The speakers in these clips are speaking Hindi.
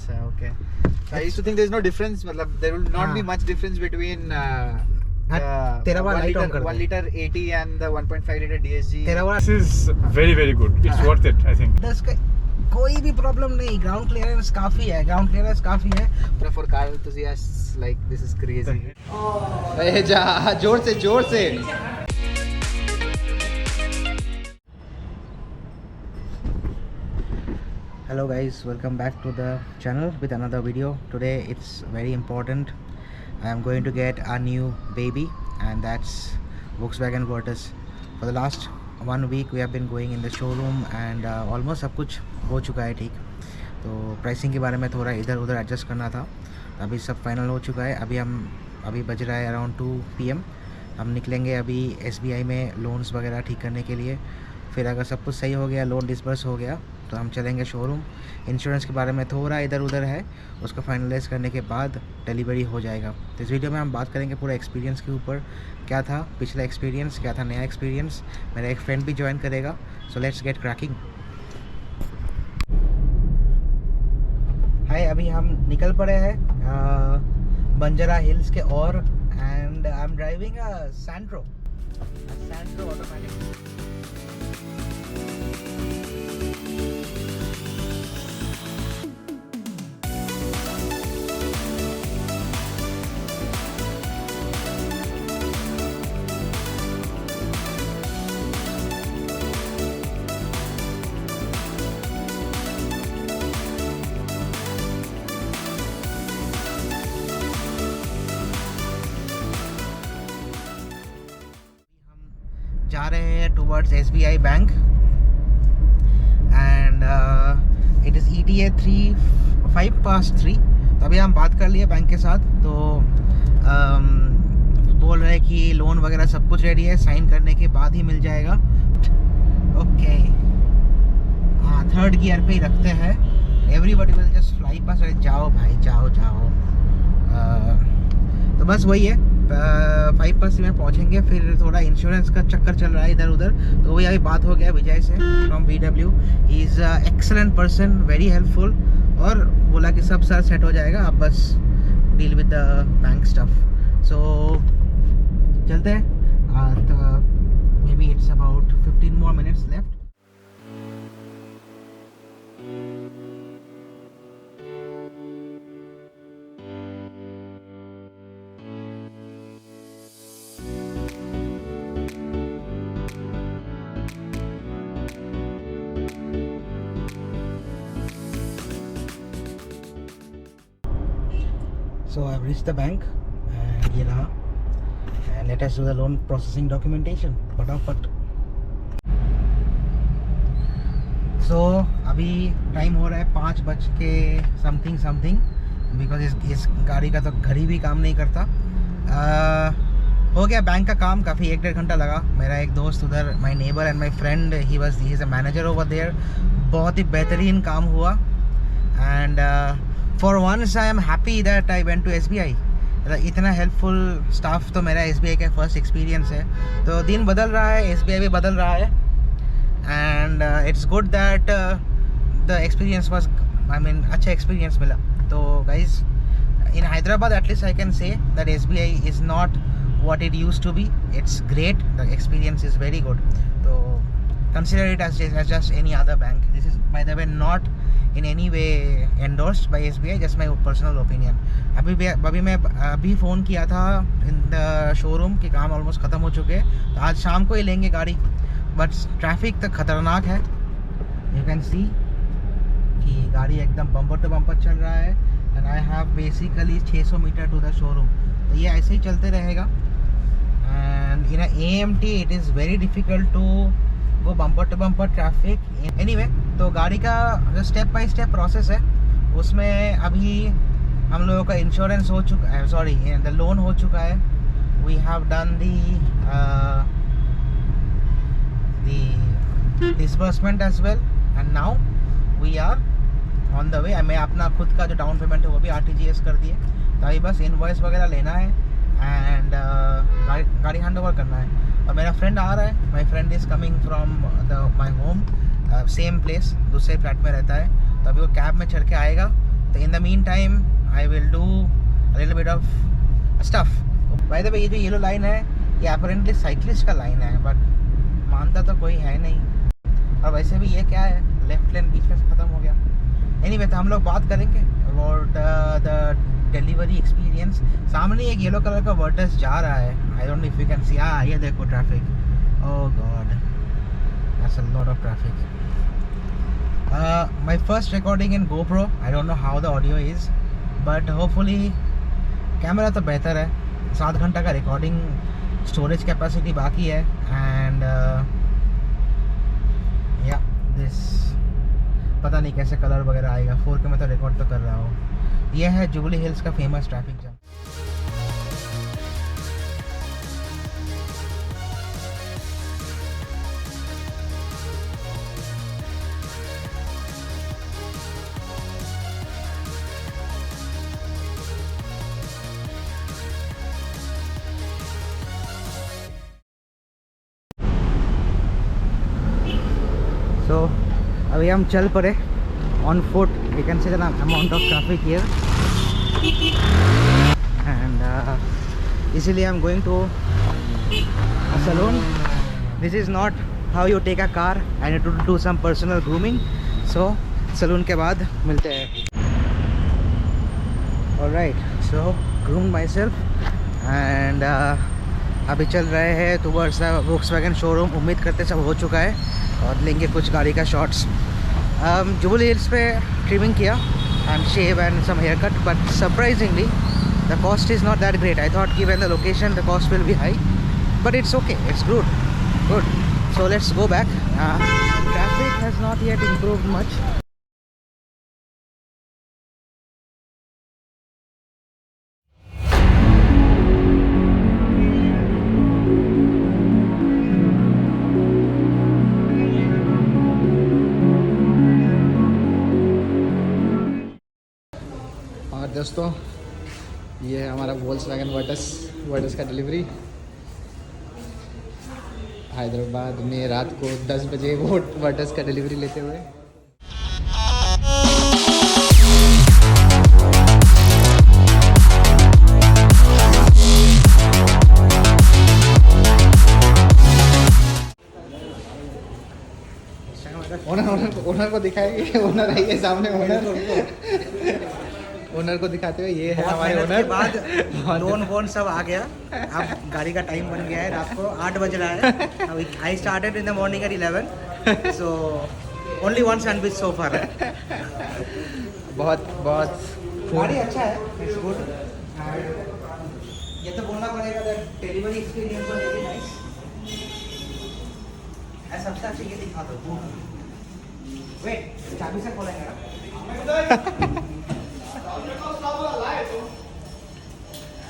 अच्छा, okay. I used to think there's no difference. मतलब there will not be much difference between तेरा वाला लाइट ऑन कर 1 liter 80 and the 1.5 liter DSG. तेरा वाला This is very good. It's worth it, I think. कोई भी प्रॉब्लम नहीं, ग्राउंड क्लियरेंस काफी है, For car enthusiasts, like this is crazy. अरे जा जोर से. Hello guys, welcome back to the channel with another video. Today it's very important. I am going to get a new baby, and that's Volkswagen Virtus. For the last 1 week we have been going in the showroom and almost सब कुछ हो चुका है ठीक. तो प्राइसिंग के बारे में थोड़ा इधर उधर एडजस्ट करना था. अभी सब फाइनल हो चुका है. अभी बज रहा है अराउंड 2 PM. हम निकलेंगे अभी SBI में लोन्स वगैरह ठीक करने के लिए. फिर अगर सब कुछ सही हो गया, लोन डिसबर्स हो गया, तो हम चलेंगे शोरूम. इंश्योरेंस के बारे में थोड़ा इधर उधर है, उसको फाइनलाइज़ करने के बाद डिलीवरी हो जाएगा. तो इस वीडियो में हम बात करेंगे पूरा एक्सपीरियंस के ऊपर. क्या था पिछला एक्सपीरियंस, क्या था नया एक्सपीरियंस. मेरा एक फ्रेंड भी ज्वाइन करेगा. So let's get cracking. Hi, अभी हम निकल पड़े हैं बंजारा हिल्स के और. And I am driving a Santro automatic. जा रहे हैं towards SBI bank and it is ETA 5:03. तो अभी हम बात कर लिए बैंक के साथ. तो बोल रहे हैं कि लोन वगैरह सब कुछ रेडी है, साइन करने के बाद ही मिल जाएगा. ओके, हाँ, 3rd गियर पे ही रखते हैं. एवरीबॉडी विल जस्ट फ्लाई पास. जाओ भाई जाओ. तो बस वही है, 5 में पहुंचेंगे. फिर थोड़ा इंश्योरेंस का चक्कर चल रहा है इधर उधर. तो वही अभी बात हो गया विजय से from VW. He is excellent person, very helpful. और बोला कि सब सर सेट हो जाएगा, आप बस deal with the bank stuff. So चलते हैं. Maybe it's about 15 more minutes लेफ्ट. So I've reached the bank and ये रहा. And let us do the loan processing documentation. फटाफट. So अभी टाइम हो रहा है 5 बज के समथिंग बिकॉज इस गाड़ी का तो घड़ी भी काम नहीं करता. हो गया बैंक का काम. काफ़ी 1-1.5 घंटा लगा. मेरा एक दोस्त उधर, my neighbour and my friend, he is a manager over there. बहुत ही बेहतरीन काम हुआ. And for once I am happy that I went to SBI. इतना हेल्पफुल स्टाफ तो मेरा SBI का फर्स्ट एक्सपीरियंस है. तो दिन बदल रहा है, SBI भी बदल रहा है. And it's good that the experience was, I mean अच्छा एक्सपीरियंस मिला. तो guys, in Hyderabad at least I can say that SBI is not what it used to be. It's great, the experience is very good. So consider it as just any other bank. This is, by the way, not in any way endorsed by SBI, just my personal opinion. अभी मैं फ़ोन किया था इन द शोरूम कि काम ऑलमोस्ट ख़त्म हो चुके हैं, तो आज शाम को ही लेंगे गाड़ी. बट ट्रैफिक तो ख़तरनाक है. यू कैन सी कि गाड़ी एकदम बम्पर टू बम्पर चल रहा है. And I have basically 600 metre to the showroom. तो ये ऐसे ही चलते रहेगा. And in AMT it is very difficult to go bumper to bumper traffic. Anyway, तो गाड़ी का जो स्टेप बाय स्टेप प्रोसेस है, उसमें अभी हम लोगों का इंश्योरेंस हो चुका है, सॉरी द लोन हो चुका है. We have done the disbursement as well. And now we are on the way. मैं अपना खुद का जो डाउन पेमेंट है वो भी RTGS कर दिए. तो अभी बस इनवॉइस वगैरह लेना है एंड गाड़ी हैंड ओवर करना है. और मेरा फ्रेंड आ रहा है. My friend is coming from my home, same place, दूसरे फ्लैट में रहता है. तो अभी वो कैब में चढ़ के आएगा. in the meantime I will do a little bit of stuff. By the way, ये जो येलो लाइन है ये apparently साइक्लिस्ट का लाइन है, बट मानता तो कोई है नहीं। और वैसे भी ये क्या है, लेफ्ट लेन बीच में से ख़त्म हो गया। Anyway, तो हम लोग बात करेंगे about the डिलीवरी एक्सपीरियंस। सामने एक येलो कलर का वर्टस जा रहा है, I don't know if you can see. ये देखो traffic, oh God that's a lot of traffic. My first recording in GoPro, I don't know how the audio is, but hopefully camera तो बेहतर है। 7 घंटा का रिकॉर्डिंग स्टोरेज कैपेसिटी बाकी है, एंड या दिस पता नहीं कैसे कलर वगैरह आएगा। 4K में तो रिकॉर्ड तो कर रहा हूँ। यह है जुबली हिल्स का फेमस ट्रैफिक जैम। So अभी हम चल पड़े on foot. You can see the amount of traffic here, and easily I'm going to a salon. This is not how you take a car. I need to do some personal grooming, so salon के बाद मिलते हैं। Alright, so groomed myself and अभी चल रहे हैं towards the Volkswagen showroom। उम्मीद करते सब हो चुका है और लेंगे कुछ गाड़ी का शॉट्स। जुबली हिल्स पे ट्रिमिंग किया and shave and some haircut, but surprisingly the cost is not that great. I thought given the location the cost will be high, but it's okay, it's good. So let's go back. Traffic has not yet improved much. दोस्तों ये है हमारा वोल्क्सवैगन वर्टस का डिलीवरी। हैदराबाद में रात को 10 बजे वो वर्टस का डिलीवरी लेते हुए। ओनर को दिखाएंगे। ओनर है ये सामने, ओनर को दिखाते हुए। ये है हमारे ओनर। बाद लोन वोन सब आ गया, अब गाड़ी का टाइम बन गया है। रात को 8 बज रहा है। I started in the morning at 11, so only one sandwich so far. बहुत गाड़ी अच्छा है, इट्स गुड। ये तो बोलना पड़ेगा that delivery experience was very nice. ऐसा सबसे अच्छा ये दिखा दो। वेट, चाबी से खोलेंगे ना।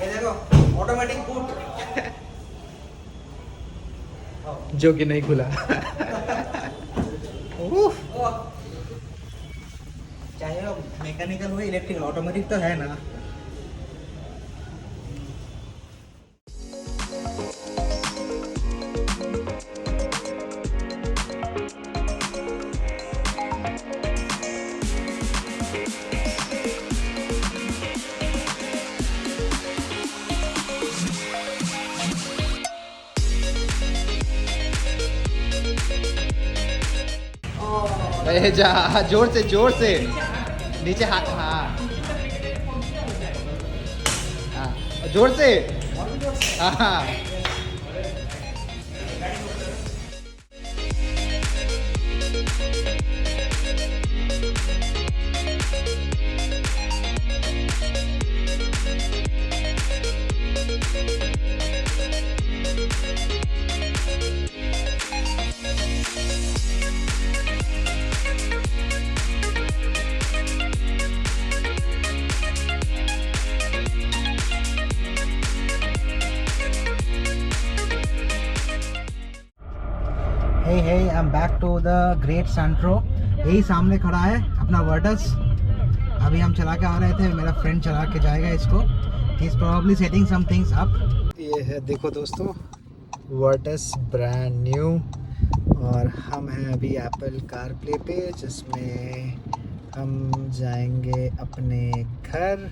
ये देखो ऑटोमेटिक बूट, जो कि नहीं खुला। चाहे वो मैकेनिकल हो इलेक्ट्रिकल, ऑटोमेटिक तो है ना। जा जोर से नीचे हाथ। हाँ जोर से। हाँ Hey, I'm back to the Great Santro। यही सामने खड़ा है अपना वर्टस। अभी हम चला के आ रहे थे, मेरा फ्रेंड चला के जाएगा इसको। He is probably setting some things up। ये है देखो दोस्तों वर्टस ब्रांड न्यू, और हम हैं अभी एप्पल कारप्ले पे, जिसमें हम जाएंगे अपने घर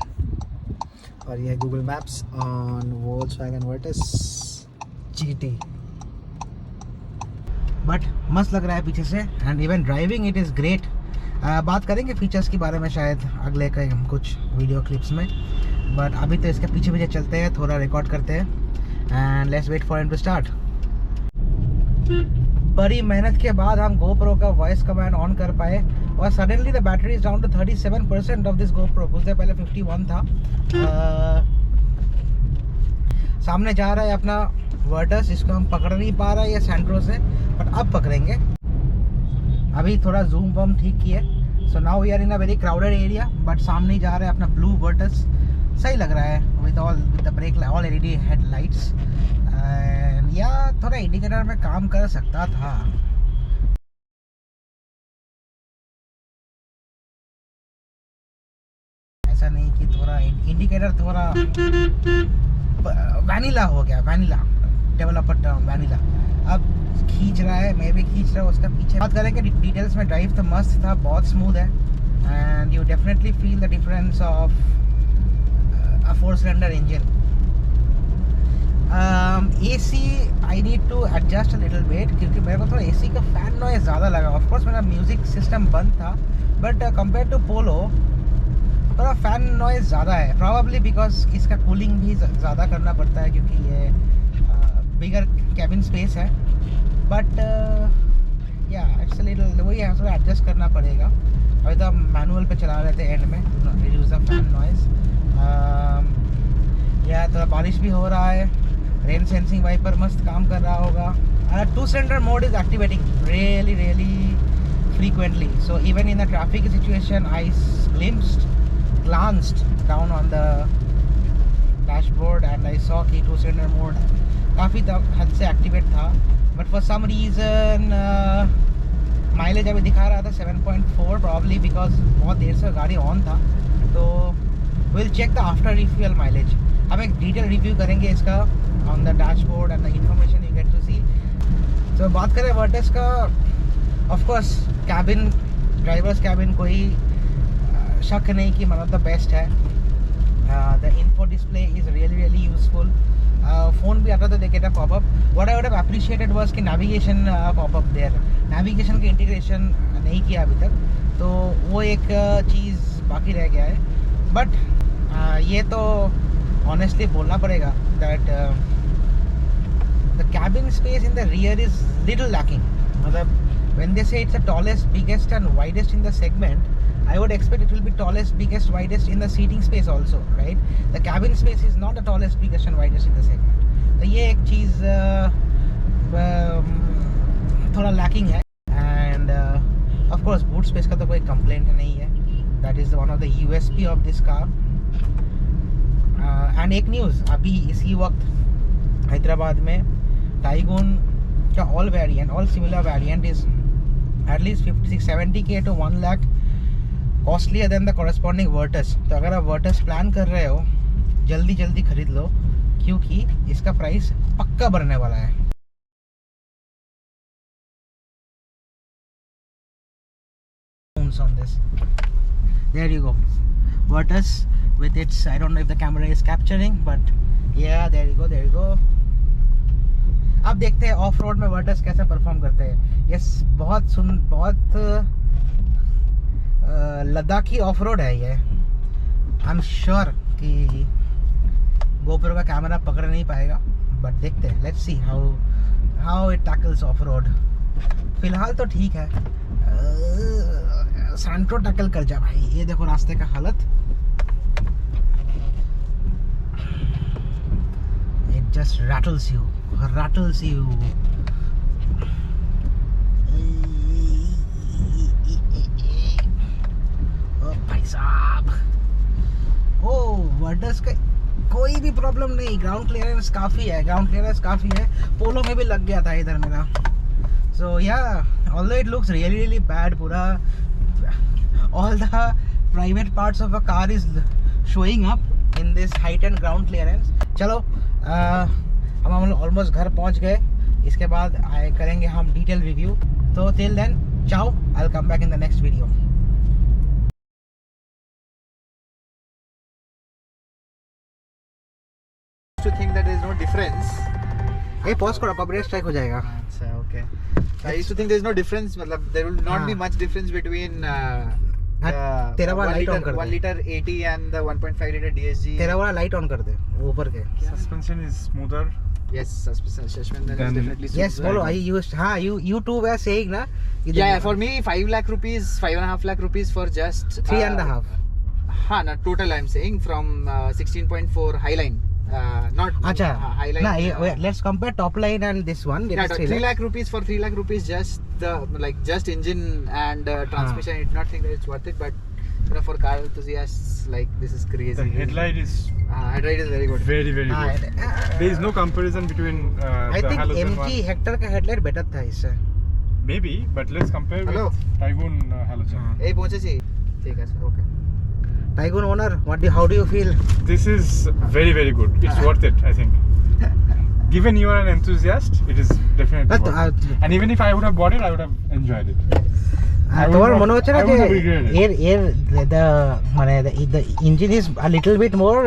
और यह Google maps on Volkswagen Virtus GT। But मस्त लग रहा है पीछे से and even driving it is great. बात करेंगे फीचर्स के बारे में शायद अगले के कुछ वीडियो क्लिप्स में, बट अभी तो इसके पीछे पीछे चलते हैं, थोड़ा रिकॉर्ड करते हैं and let's wait for him to start. बड़ी मेहनत के बाद हम GoPro का वॉइस कमांड ऑन कर पाए और suddenly the battery is down to 37% of this GoPro। कुछ देर पहले 51 था। सामने जा रहा है अपना वर्टस, इसको हम पकड़ नहीं पा रहा है ये सेंट्रो से, बट अब पकड़ेंगे। अभी थोड़ा जूम वम ठीक किए, so now we are in a very crowded area, but सामने जा रहा है अपना ब्लू वर्टस। सही लग रहा है with the brake all LED headlights, या थोड़ा इंडिकेटर में काम कर सकता था। ऐसा नहीं कि थोड़ा इंडिकेटर थोड़ा वैनिला हो गया, वैनिला डेवलपर टर्म वैनिला। अब खींच रहा है, मैं भी खींच रहा हूँ उसका पीछे। बात करेंगे डिटेल्स में, ड्राइव तो मस्त था, बहुत स्मूथ है and you definitely feel the difference of a 4-cylinder engine. AC I need to adjust a little bit क्योंकि मेरे को थोड़ा AC का फैन नॉइज़ ज़्यादा लगा। ऑफ कोर्स मेरा म्यूज़िक सिस्टम बंद था, बट कंपेयर टू पोलो थोड़ा फैन नॉइज़ ज़्यादा है, प्रॉबली बिकॉज इसका कूलिंग भी ज़्यादा करना पड़ता है क्योंकि ये बिगर कैबिन स्पेस है। बट या इट्स अ लिटिल वही है, थोड़ा एडजस्ट करना पड़ेगा। अभी तो हम मैनुअल पे चला रहे थे एंड में, रिड्यूस द फैन नॉइज़। या थोड़ा बारिश भी हो रहा है, रेन सेंसिंग वाइपर मस्त काम कर रहा होगा। 2-cylinder mode is activating really frequently, so even in a traffic situation I glanced down on the dashboard and I saw कि 2-cylinder मोड काफ़ी हद से एक्टिवेट था, but for some reason mileage अभी दिखा रहा था 7.4, प्रॉब्ली बिकॉज बहुत देर से गाड़ी ऑन था। तो will check the after refuel mileage. हम एक डिटेल रिव्यू करेंगे इसका on the dashboard and the information you get to see. तो बात करें वर्टस का, of course cabin, drivers cabin कोई शक नहीं कि वन ऑफ द बेस्ट है। The info display is really useful. Phone भी आता तो देखे था popup. What I would have appreciated was कि नेविगेशन पॉपअप देयर, नेविगेशन के इंटीग्रेशन नहीं किया अभी तक, तो वो एक चीज़ बाकी रह गया है। बट ये तो ऑनेस्टली बोलना पड़ेगा that the cabin space in the rear is little lacking. मतलब when they say it's the tallest, biggest and widest in the segment, I would expect it will be tallest, biggest, widest in the seating space also, right? The cabin space is not the tallest, biggest and widest in the segment. तो ये एक चीज़ थोड़ा लैकिंग है। End of course boot space का तो कोई कंप्लेंट नहीं है, that is one of the USP of this car. And एक न्यूज़, अभी इसी वक्त हैदराबाद में टाइगून का all similar variant is at least 50-70K to 1 lakh costlier than the corresponding Virtus। तो अगर आप Virtus प्लान कर रहे हो, जल्दी खरीद लो क्योंकि इसका प्राइस पक्का बढ़ने वाला है। On this, there you go, Virtus with its, I don't know if the camera is capturing, but yeah, there you go। अब देखते हैं ऑफ रोड में वर्टस कैसे परफॉर्म करते हैं। यस, बहुत लद्दाखी ऑफ रोड है ये। आई एम श्योर कि GoPro का कैमरा पकड़ नहीं पाएगा, बट देखते हैं, let's see how it tackles of road. फिलहाल तो ठीक है, सेंट्रो टैकल कर जा भाई। ये देखो रास्ते का हालत, इट जस्ट rattles you। भाई साहब, ओ वर्टस का कोई भी प्रॉब्लम नहीं, ग्राउंड क्लियरेंस काफ़ी है। पोलो में भी लग गया था इधर मेरा। So yeah although it looks really bad, पूरा all the private parts of a car is showing up in this height and ground clearance. चलो हम ऑलमोस्ट घर पहुंच गए, इसके बाद करेंगे हम डिटेल रिव्यू। तो टिल देन, चाओ, I will come back in the next video. To think that there is no difference. ये पॉज करो कॉपीराइट स्ट्राइक हो जाएगा अच्छा, okay. I used to think there is no difference. मतलब there will not be much difference between तेरा वाला लाइट ऑन कर 1 liter 80 and the 1.5 liter DSG. तेरा वाला लाइट ऑन कर दे ऊपर के Suspension is smoother. Yes, suspension is Then- definitely. yes smoother. बोलो I used हाँ you two were saying ना Yeah, for me 5 lakh rupees, 5.5 lakh rupees for just 3.5 हाँ ना total I'm saying from 16.4 Highline. Not अच्छा Highline. ना let's compare top line and this one. Yeah, 3 lakh rupees for 3 lakh rupees just the just engine and transmission. I did not think that it's worth it, but you know, for car enthusiasts like this is crazy. The headlight is Headlight is very good. very good. There is no comparison between I the think halogen MG one. Hector का headlight better था इससे Maybe, but let's compare Hello. with Taigun halogen. ए पहुंचे छी ठीक है sir okay Taigun owner how do you feel This is very good. It's worth it, I think. Given you are an enthusiast, it is definitely But, worth it. And even if I would have bought it, I would have enjoyed it. I would তোমার not- মনে হচ্ছে না I যে would have regretted it. the মানে the engine is a little bit more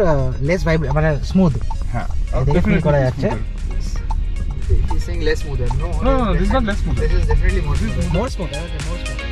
less মানে smooth Yeah. এদিকে feel করা Definitely যাচ্ছে smoother. he's saying less smoother. No, No, this is not less smoother. This is definitely more smoother. more smooth okay more smooth